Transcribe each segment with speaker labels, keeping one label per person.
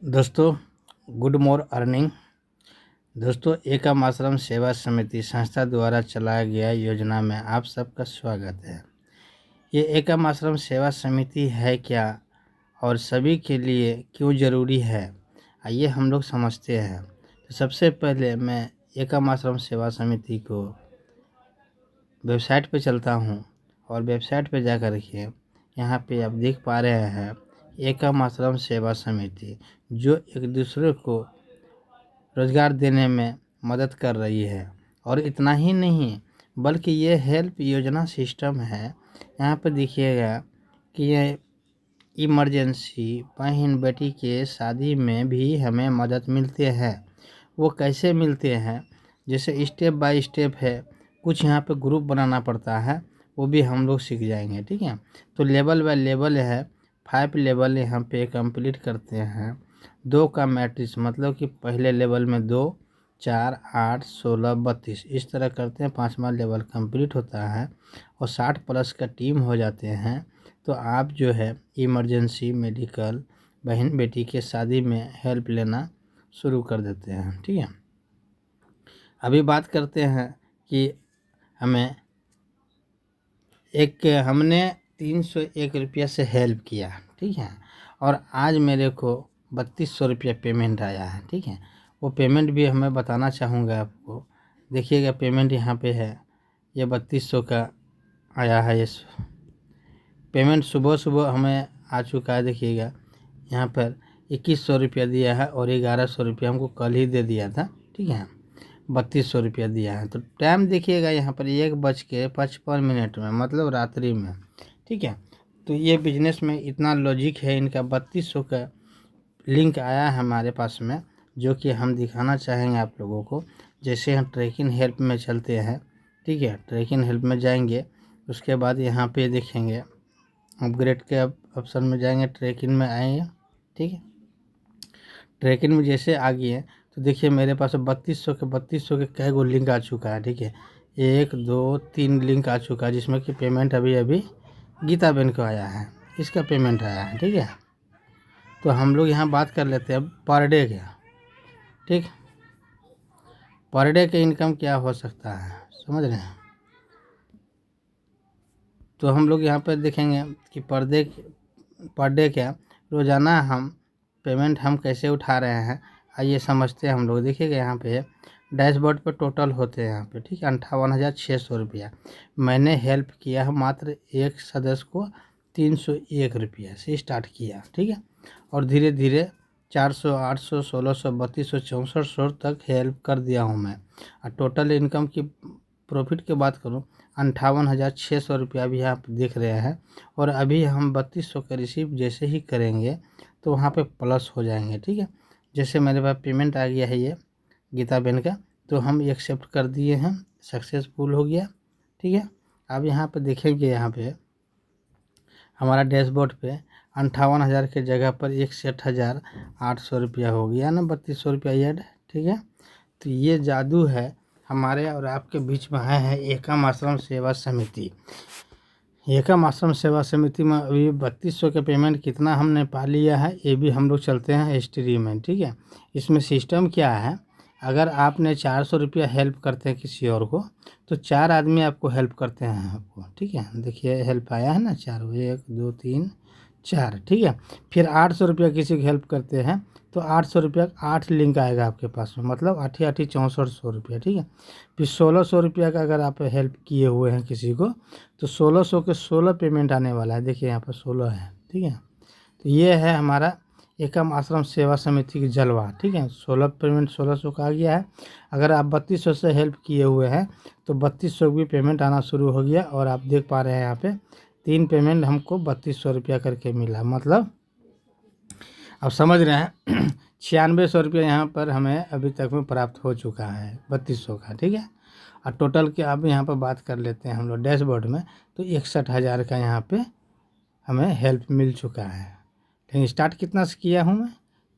Speaker 1: दोस्तों good morning earning. दोस्तों एकम आश्रम सेवा समिति संस्था द्वारा चलाया गया योजना में आप सबका स्वागत है। ये एकम आश्रम सेवा समिति है क्या और सभी के लिए क्यों ज़रूरी है, आइए हम लोग समझते हैं। तो सबसे पहले मैं एकम आश्रम सेवा समिति को वेबसाइट पे चलता हूँ और वेबसाइट पे जा कर के यहाँ पे आप देख पा रहे हैं एकम आश्रम सेवा समिति, जो एक दूसरे को रोज़गार देने में मदद कर रही है। और इतना ही नहीं बल्कि ये हेल्प योजना सिस्टम है। यहाँ पर देखिएगा कि ये इमरजेंसी बहन बेटी के शादी में भी हमें मदद मिलते हैं। वो कैसे मिलते हैं, जैसे स्टेप बाय स्टेप है, कुछ यहाँ पे ग्रुप बनाना पड़ता है, वो भी हम लोग सीख जाएंगे। ठीक है, तो लेवल बाय लेवल है, 5 लेवल यहाँ पे कंप्लीट करते हैं। 2 का मैट्रिक्स मतलब कि पहले लेवल में 2, 4, 8, 16, 32 इस तरह करते हैं। 5वां लेवल कंप्लीट होता है और 60 प्लस का टीम हो जाते हैं। तो आप जो है इमरजेंसी मेडिकल बहन बेटी के शादी में हेल्प लेना शुरू कर देते हैं। ठीक है, अभी बात करते हैं कि हमने 301 रुपया से हेल्प किया। ठीक है, और आज मेरे को 3200 रुपया पेमेंट आया है। ठीक है, वो पेमेंट भी हमें बताना चाहूँगा आपको। देखिएगा पेमेंट यहाँ पे है, ये 3200 का आया है। ये पेमेंट सुबह सुबह हमें आ चुका है। देखिएगा यहाँ पर 2100 रुपया दिया है और 1100 रुपया हमको कल ही दे दिया था। ठीक है, 3200 रुपया दिया है। तो टाइम देखिएगा यहाँ पर 1:55 में, मतलब रात्रि में। ठीक है, तो ये बिजनेस में इतना लॉजिक है इनका। 3200 का लिंक आया है हमारे पास में, जो कि हम दिखाना चाहेंगे आप लोगों को। जैसे हम ट्रैकिंग हेल्प में चलते हैं, ठीक है, ट्रैकिंग हेल्प में जाएंगे, उसके बाद यहाँ पे देखेंगे अपग्रेड के ऑप्शन में जाएंगे, ट्रैकिंग में आएंगे। ठीक है, ट्रैकिंग में जैसे आ गए तो देखिए मेरे पास 3200 के कई गो लिंक आ चुका है। ठीक है, 1, 2, 3 लिंक आ चुका है, जिसमें कि पेमेंट अभी गीता बहन को आया है, इसका पेमेंट आया है। ठीक है, तो हम लोग यहाँ बात कर लेते हैं पर डे का। ठीक, पर डे का इनकम क्या हो सकता है, समझ रहे हैं। तो हम लोग यहाँ पर देखेंगे कि पर डे क्या रोज़ाना हम पेमेंट हम कैसे उठा रहे हैं, आइए समझते हैं हम लोग। देखिएगा यहाँ पे डैशबोर्ड पे टोटल होते हैं यहाँ पे। ठीक है, 58,600 रुपया मैंने हेल्प किया है। मात्र एक सदस्य को 301 रुपया से स्टार्ट किया। ठीक है, और धीरे धीरे 400, 800, 1600, 3200, 6400 तक हेल्प कर दिया हूँ मैं। और टोटल इनकम की प्रॉफिट की बात करूँ 58,600 रुपया भी आप देख रहे हैं। और अभी हम 3200 का रिसीव जैसे ही करेंगे तो वहाँ पे प्लस हो जाएंगे। ठीक है, जैसे मेरे पास पेमेंट आ गया है ये गीता बहन का, तो हम एक्सेप्ट कर दिए हैं, सक्सेसफुल हो गया। ठीक है, अब यहाँ पे देखेंगे, यहाँ पे हमारा डैशबोर्ड पे 58,000 के जगह पर 61,800 रुपया हो गया ना, 3200 रुपया ऐड। ठीक है, तो ये जादू है हमारे और आपके बीच में है एकम आश्रम सेवा समिति। एकम आश्रम सेवा समिति में अभी 3200 का पेमेंट कितना हमने पा लिया है, ये भी हम लोग चलते हैं हिस्ट्री में। ठीक है, इसमें सिस्टम क्या है, अगर आपने 400 रुपया हेल्प करते हैं किसी और को, तो 4 आदमी आपको हेल्प करते हैं आपको। ठीक है, देखिए हेल्प आया है ना, 4, 1, 2, 3, 4। ठीक है, फिर 800 रुपया किसी को हेल्प करते हैं तो 800 रुपया 8 लिंक आएगा आपके पास में, मतलब 8 8 6400 रुपया। ठीक है, फिर 1600 रुपया का अगर आप हेल्प किए हुए हैं किसी को, तो 1600 के 16 पेमेंट आने वाला है। देखिए यहाँ पर 16 है। ठीक है, तो ये है हमारा एकम आश्रम सेवा समिति की जलवा। ठीक है, 16 पेमेंट 1600 का आ गया है। अगर आप 3200 से हेल्प किए हुए हैं तो 3200 की पेमेंट आना शुरू हो गया। और आप देख पा रहे हैं यहाँ पे 3 पेमेंट हमको 3200 रुपया करके मिला, मतलब आप समझ रहे हैं 9600 रुपया यहाँ पर हमें अभी तक में प्राप्त हो चुका है 3200 का। ठीक है, और टोटल की अब यहाँ पर बात कर लेते हैं हम लोग डैशबोर्ड में, तो 61,000 का यहाँ पे हमें हेल्प मिल चुका है। लेकिन स्टार्ट कितना से किया हूँ मैं,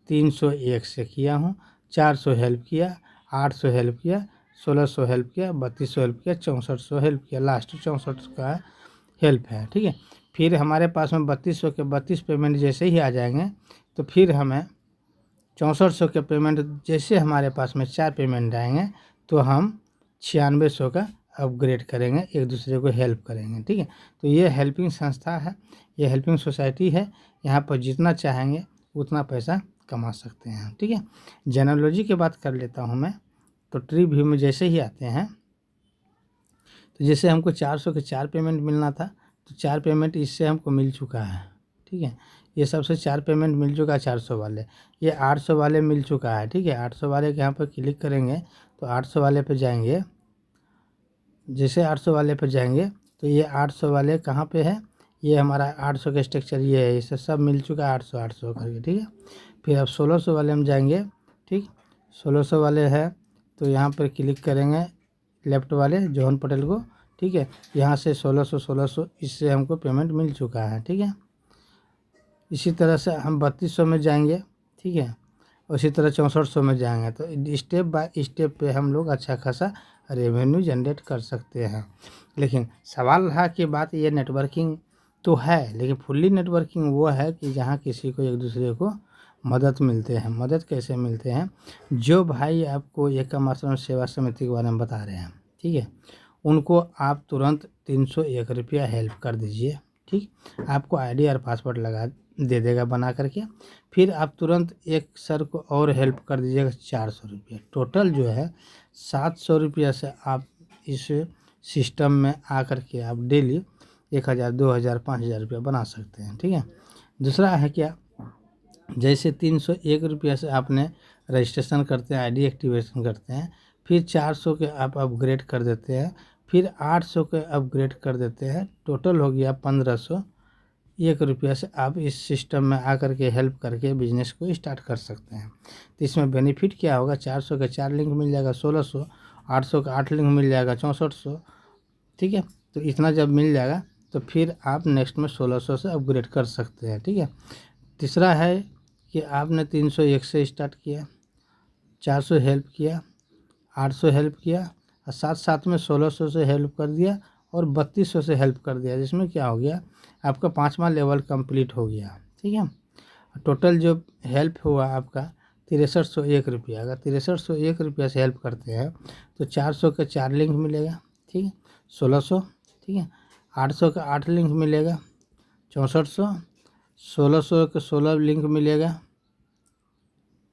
Speaker 1: 301 से किया हूँ, 400 हेल्प किया, 800 हेल्प किया, 1600 हेल्प किया, 3200 हेल्प किया, 6400 हेल्प किया, लास्ट 6400 का हेल्प है। ठीक है, फिर हमारे पास में 3200 के 32 पेमेंट जैसे ही आ जाएंगे तो फिर हमें 6400 के पेमेंट जैसे हमारे पास में 4 पेमेंट आएंगे तो हम 9600 का अपग्रेड करेंगे, एक दूसरे को हेल्प करेंगे। ठीक है, तो ये हेल्पिंग संस्था है, ये हेल्पिंग सोसाइटी है। यहाँ पर जितना चाहेंगे उतना पैसा कमा सकते हैं। ठीक है, जेनोलॉजी की बात कर लेता हूँ मैं। तो ट्री व्यू में जैसे ही आते हैं तो जैसे हमको 400 के 4 पेमेंट मिलना था, तो 4 पेमेंट इससे हमको मिल चुका है। ठीक है, ये सबसे 4 पेमेंट मिल चुका है 400 वाले, ये 800 वाले मिल चुका है। ठीक है, 800 वाले के यहाँ पर क्लिक करेंगे तो 800 वाले पे जाएंगे। जैसे 800 वाले पे जाएंगे तो ये 800 वाले कहाँ पे है, ये हमारा 800 का स्ट्रक्चर ये है, इससे सब मिल चुका है 800 800 करके। ठीक है, फिर अब 1600 वाले हम जाएंगे। ठीक, 1600 वाले है तो यहाँ पर क्लिक करेंगे लेफ्ट वाले जॉन पटेल को। ठीक है, यहाँ से 1600 इससे हमको पेमेंट मिल चुका है। ठीक है, इसी तरह से हम 3200 में जाएंगे। ठीक है, उसी तरह 6400 में जाएंगे। तो स्टेप बाय स्टेप पे हम लोग अच्छा खासा रेवेन्यू जनरेट कर सकते हैं। लेकिन सवाल रहा कि बात ये नेटवर्किंग तो है, लेकिन फुल्ली नेटवर्किंग वो है कि जहाँ किसी को एक दूसरे को मदद मिलते हैं। मदद कैसे मिलते हैं, जो भाई आपको एकम आश्रम सेवा समिति के बारे में बता रहे हैं, ठीक है, उनको आप तुरंत 301 रुपया हेल्प कर दीजिए। ठीक, आपको आईडी और पासवर्ड लगा दे देगा बना करके। फिर आप तुरंत एक सर को और हेल्प कर दीजिएगा 400 रुपया। टोटल जो है 700 रुपया से आप इस सिस्टम में आकर के आप डेली 1000 2000 5000 रुपया बना सकते हैं। ठीक है, दूसरा है क्या, जैसे 301 रुपया से आपने रजिस्ट्रेशन करते हैं, आईडी एक्टिवेशन करते हैं, फिर 400 के आप अपग्रेड कर देते हैं, फिर 800 के अपग्रेड कर देते हैं, टोटल हो गया 1501 रुपया से आप इस सिस्टम में आकर के हेल्प करके बिजनेस को स्टार्ट कर सकते हैं। तो इसमें बेनिफिट क्या होगा, 400 के 4 लिंक मिल जाएगा 1600, 800 का 8 लिंक मिल जाएगा 6400। ठीक है, तो इतना जब मिल जाएगा तो फिर आप नेक्स्ट में 1600 से अपग्रेड कर सकते हैं। ठीक है, तीसरा है कि आपने 301 से स्टार्ट किया, 400 हेल्प किया, 800 हेल्प किया और साथ साथ में 1600 से हेल्प कर दिया और 3200 से हेल्प कर दिया, जिसमें क्या हो गया, आपका 5वां लेवल कंप्लीट हो गया। ठीक है, टोटल जो हेल्प हुआ आपका 6301 रुपया। अगर 6301 रुपया से हेल्प करते हैं तो 400 का 4 लिंक मिलेगा। ठीक है, 1600। ठीक है, 800 का 8 लिंक मिलेगा 6400, 1600 का 16 लिंक मिलेगा।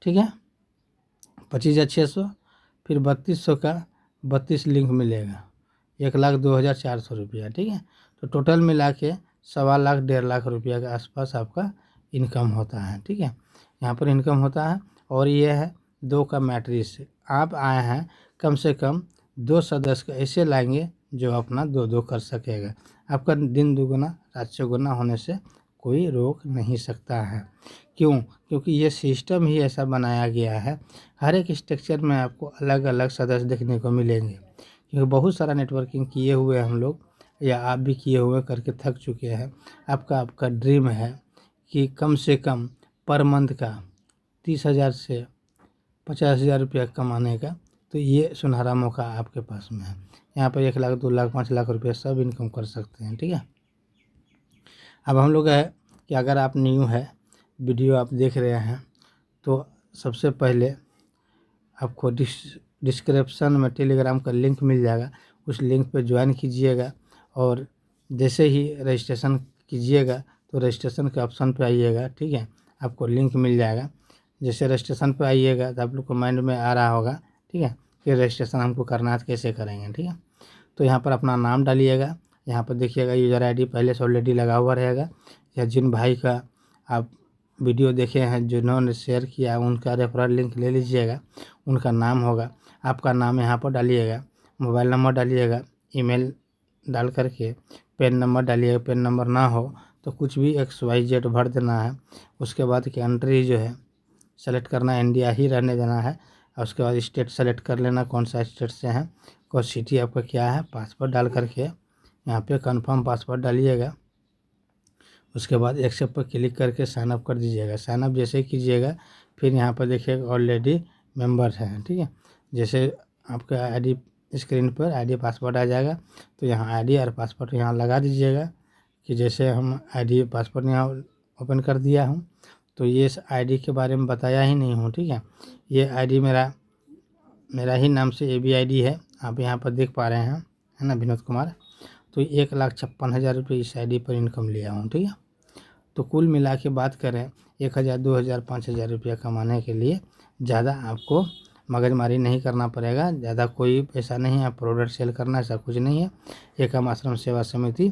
Speaker 1: ठीक है, 25,600, फिर 3200 का 32 लिंक मिलेगा 1,02,400 रुपया। ठीक है, तो टोटल मिला के 1.25 लाख 1.5 लाख रुपया के आसपास आपका इनकम होता है। ठीक है, यहाँ पर इनकम होता है। और ये है 2 का मैट्रिक्स, आप आए हैं कम से कम 2 सदस्य को ऐसे लाएंगे जो अपना 2-2 कर सकेगा। आपका दिन दुगुना रात चौगुना होने से कोई रोक नहीं सकता है। क्यों, क्योंकि ये सिस्टम ही ऐसा बनाया गया है। हर एक स्ट्रक्चर में आपको अलग अलग सदस्य देखने को मिलेंगे, क्योंकि बहुत सारा नेटवर्किंग किए हुए हम लोग, या आप भी किए हुए करके थक चुके हैं। आपका ड्रीम है कि कम से कम पर मंथ का 30,000 से 50,000 रुपया कमाने का, तो ये सुनहरा मौका आपके पास में है। यहाँ पर 1 लाख 2 लाख 5 लाख रुपया सब इनकम कर सकते हैं। ठीक है, अब हम लोग है कि अगर आप न्यू है, वीडियो आप देख रहे हैं, तो सबसे पहले आपको डिस्क्रिप्शन में टेलीग्राम का लिंक मिल जाएगा, उस लिंक पे ज्वाइन कीजिएगा और जैसे ही रजिस्ट्रेशन कीजिएगा तो रजिस्ट्रेशन के ऑप्शन पे आइएगा। ठीक है, आपको लिंक मिल जाएगा। जैसे रजिस्ट्रेशन पे आइएगा तो आप लोग को माइंड में आ रहा होगा, ठीक है, कि रजिस्ट्रेशन हमको करना है तो कैसे करेंगे। ठीक है, तो यहाँ पर अपना नाम डालिएगा, यहाँ पर देखिएगा यूज़र आईडी पहले से ऑलरेडी लगा हुआ रहेगा, या जिन भाई का आप वीडियो देखे हैं जिन्होंने शेयर किया उनका रेफरल लिंक ले लीजिएगा, उनका नाम होगा, आपका नाम यहाँ पर डालिएगा, मोबाइल नंबर डालिएगा, ईमेल डाल करके पेन नंबर डालिएगा। पेन नंबर ना हो तो कुछ भी XYZ भर देना है। उसके बाद कंट्री जो है सेलेक्ट करना है, इंडिया ही रहने देना है। और उसके बाद स्टेट सेलेक्ट कर लेना, कौन सा स्टेट से हैं, कौन सिटी आपका क्या है, पासवर्ड डाल करके यहाँ पे कंफर्म पासवर्ड डालिएगा। उसके बाद एक्सेप्ट पर क्लिक करके साइन अप कर दीजिएगा। साइन अप जैसे ही कीजिएगा फिर यहाँ पर देखिएगा ऑलरेडी मेंबर हैं। ठीक है, जैसे आपका आईडी स्क्रीन पर आईडी पासवर्ड आ जाएगा तो यहाँ आईडी और पासवर्ड यहाँ लगा दीजिएगा, कि जैसे हम आईडी पासवर्ड यहाँ ओपन कर दिया हूँ तो ये इस आईडी के बारे में बताया ही नहीं हूँ, ठीक है। ये आईडी मेरा ही नाम से ABID है, आप यहाँ पर देख पा रहे हैं, है ना, विनोद कुमार। तो 1,56,000 रुपये इस आईडी पर इनकम लिया हूँ, ठीक है। तो कुल मिला के बात करें 1,000, 2,000, 5,000 रुपया कमाने के लिए ज़्यादा आपको मगजमारी नहीं करना पड़ेगा, ज़्यादा कोई पैसा नहीं है, प्रोडक्ट सेल करना ऐसा कुछ नहीं है। एकम आश्रम सेवा समिति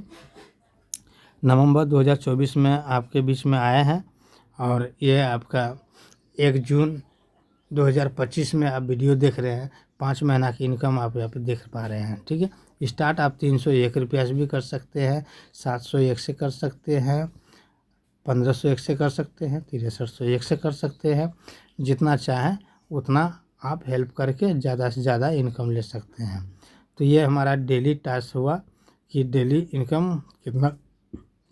Speaker 1: नवंबर 2024 में आपके बीच में आया है, और ये आपका 1 जून 2025 में आप वीडियो देख रहे हैं। 5 महीना की इनकम आप यहाँ पे देख पा रहे हैं, ठीक है। स्टार्ट आप 301 रुपया से भी कर सकते हैं, 701 से कर सकते हैं, 1501 से कर सकते हैं, 6301 से कर सकते हैं। जितना चाहें उतना आप हेल्प करके ज़्यादा से ज़्यादा इनकम ले सकते हैं। तो ये हमारा डेली टास्क हुआ कि डेली इनकम कितना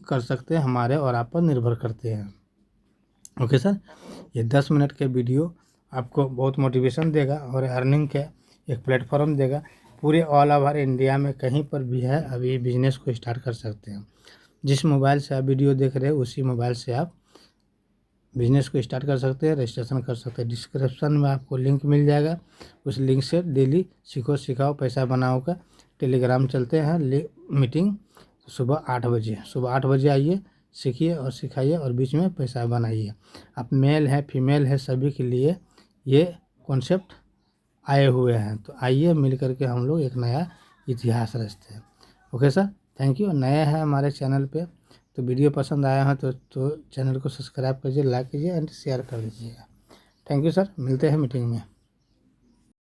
Speaker 1: कर सकते हैं, हमारे और आप पर निर्भर करते हैं। ओके सर, ये 10 मिनट के वीडियो आपको बहुत मोटिवेशन देगा और अर्निंग के एक प्लेटफॉर्म देगा। पूरे ऑल ओवर इंडिया में कहीं पर भी है, अभी बिजनेस को स्टार्ट कर सकते हैं। जिस मोबाइल से आप वीडियो देख रहे हैं उसी मोबाइल से आप बिजनेस को स्टार्ट कर सकते हैं, रजिस्ट्रेशन कर सकते हैं। डिस्क्रिप्शन में आपको लिंक मिल जाएगा, उस लिंक से डेली सीखो सिखाओ पैसा बनाओ का टेलीग्राम चलते हैं मीटिंग। सुबह 8 बजे आइए, सीखिए और सिखाइए और बीच में पैसा बनाइए। आप मेल है फीमेल है सभी के लिए ये कॉन्सेप्ट आए हुए हैं। तो आइए मिल करके हम लोग एक नया इतिहास रचते हैं। Okay sir, thank you. नए हैं हमारे चैनल पे तो वीडियो पसंद आया है तो चैनल को सब्सक्राइब कीजिए, लाइक कीजिए एंड शेयर कर दीजिएगा। थैंक यू सर, मिलते हैं मीटिंग में।